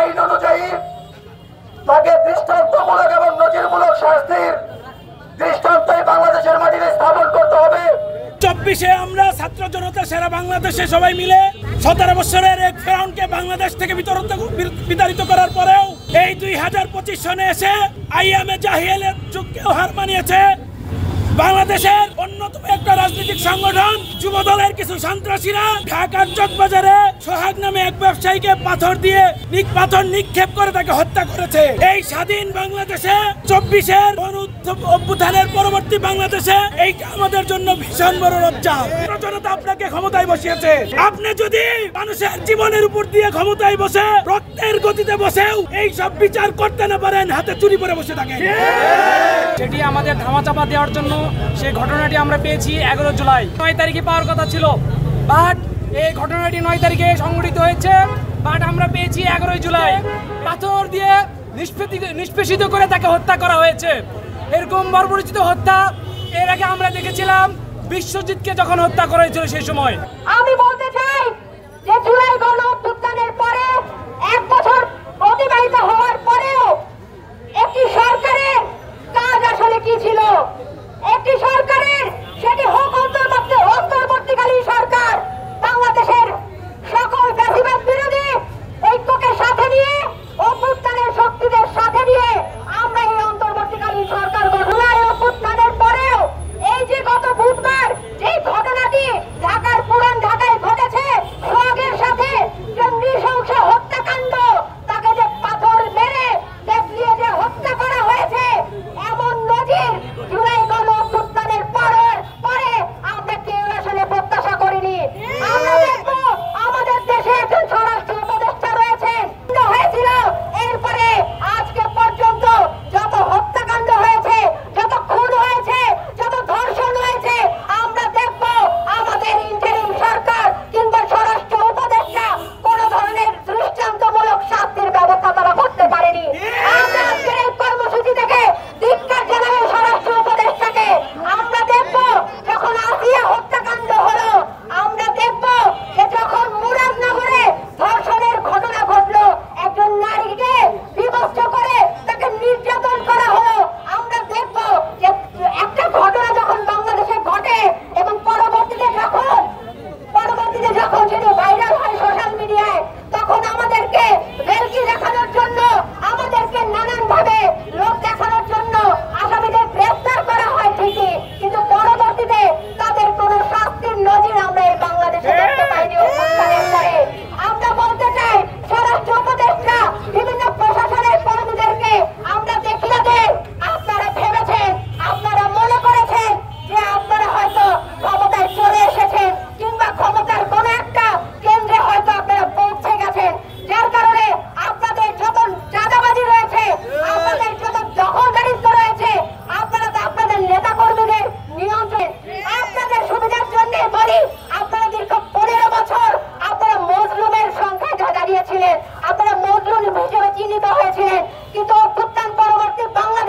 আইন অনুযায়ী তাকে দৃষ্টান্তমূলক এবং নজিরমূলক শাস্তির দৃষ্টান্তই বাংলাদেশের মাটিতে স্থাপন করতে হবে। 24-এ আমরা ছাত্র জনতা সারা বাংলাদেশে সবাই মিলে 17 বছরের এক ফেরাউনকে বাংলাদেশ থেকে বিতাড়িত করার পরেও এই 2025 সনে এসে আইএমএ জাহিলিয়াতের যুগকেও হার মানিয়েছে। বাংলাদেশের অন্যতম একটা রাজনৈতিক সংগঠন যুবদলের কিছু সন্ত্রাসীরা ঢাকার চকবাজারে সোহাগ নামে এক ব্যবসায়ীকে পাথর নিক্ষেপ করে তাকে হত্যা করেছে। এই স্বাধীন বাংলাদেশে 24-এর অভ্যুত্থানের পরবর্তী বাংলাদেশে এইটা আমাদের জন্য ভীষণ বড় লজ্জা। জনতা আপনাকে ক্ষমতায় বসিয়েছে, আপনি যদি মানুষের জীবনের উপর দিয়ে ক্ষমতায় বসে রক্তের গতিতে বসেও এই সব বিচার করতে না পারেন, হাতে চুরি করে বসে থাকেন। সেটি আমাদের ধামাচাপা দেওয়ার জন্য সেই ঘটনাটি আমরা পেয়েছি 11 জুলাই। 9 তারিখে পাওয়ার কথা ছিল, বাট এই ঘটনাটি 9 তারিখে সংঘটিত হয়েছে, বাট আমরা পেয়েছি 11 জুলাই। পাথর দিয়ে নিষ্পেষিত করে তাকে হত্যা করা হয়েছে। এরকম বর্বরচিত হত্যা এর আগে আমরা দেখেছিলাম বিশ্বজিৎকে যখন হত্যা করা হয়েছিল সেই সময়। আমি বলতে চাই যে জুলাই গণ অভ্যুত্থানের পরে 1 বছর অতিবাহিত হওয়ার পরেও একটি সরকারের কাজ আসলে কি ছিল? একটি সরকারের সেটি হোক অন্তর্বর্তীকালীন সরকার বাংলাদেশের সকল ফ্যাসিবাদ বিরোধী ঐক্যকে সাথে নিয়ে অভ্যুত্থানের শক্তিদের সাথে নিয়ে আমরা এই অন্তর্বর্তীকালীন সরকার গঠনের অভ্যুত্থানের পরেও এই যে গত বুধবার যে ঘটনাটি ঢাকার পুরান ঢাকায় ঘটেছে সোহাগের সাথে যে নৃশংস হত্যাকাণ্ড, তাকে যে পাথর মেরে দেখিয়ে যে হত্যা করা হয়েছে, এমন নজির জুলাই গণ অভ্যুত্থানের পরে আমরা কেউ আসলে প্রত্যাশা করিনি। আমরা দেখবো আমাদের দেশে একজন স্বরাষ্ট্র উপদেষ্টা রয়েছেন হয়েছিল, এরপরে আজকে পর্যন্ত যত হত্যাকাণ্ড হয়েছে, যত খুন হয়েছে, যত ধর্ষণ হয়েছে, আমরা দেখবো আমাদের ইন্টারিম সরকার কিংবা স্বরাষ্ট্র উপদেষ্টা কোন ধরনের দৃষ্টান্তমূলক শাস্তির ব্যবস্থা তারা করতে পারেনি। আমরা আজকের এই কর্মসূচি থেকে ধিক্কার জানাই স্বরাষ্ট্র উপদেষ্টাকে। আমরা দেখবো যখন আসিয়া হত্যাকাণ্ড হলো, আমরা দেখবো যে যখন মুরাদনগরে ধর্ষণের ঘটনা ঘটলো, একজন নারীকে বিভৎস করে তাকে নির্যাতন করা হলো, আমরা দেখবো যে একটা ঘটনা যখন বাংলাদেশে ঘটে এবং পরবর্তীতে যখন সেটি ভাইরাল হয় সোশ্যাল মিডিয়ায়, তখন আমাদেরকে ভেলকি দেখানোর জন্য, আমাদেরকে নানান ভাবে লোক দেখানোর জন্য আসামিদের গ্রেফতার করা হয় ঠিকই, কিন্তু পরবর্তীতে তাদের কোনো শাস্তির নজির আমরা এই বাংলাদেশে দেখতে পাইনি। অভ্যুত্থানের পরে আমরা বলতে চাই স্বরাষ্ট্র উপদেষ্টা বিভিন্ন প্রশাসনের কর্মীদেরকে আমরা দেখিয়ে দেন, আপনারা ভেবেছেন, আপনারা মনে করেছেন যে আপনারা হয়তো ক্ষমতায় চলে এসেছেন কিংবা ক্ষমতার কোন একটা কেন্দ্রে হয়তো আপনারা পৌঁছে গেছেন, যার কারণে আপনাদের যত চাঁদাবাজি রয়েছে, আপনাদের যত দখলদারিত্ব রয়েছে, আপনারা তো আপনাদের নেতা কর্মীদের নিয়ন্ত্রণ, আপনাদের সুবিধার জন্য বলি, আপনারা দীর্ঘ 15 বছর আপনারা মজলুমের সংখ্যায় দাঁড়িয়েছিলেন, আপনারা মজলুম হিসেবে চিহ্নিত হয়েছিলেন, কিন্তু অভ্যুত্থান পরবর্তী বাংলাদেশ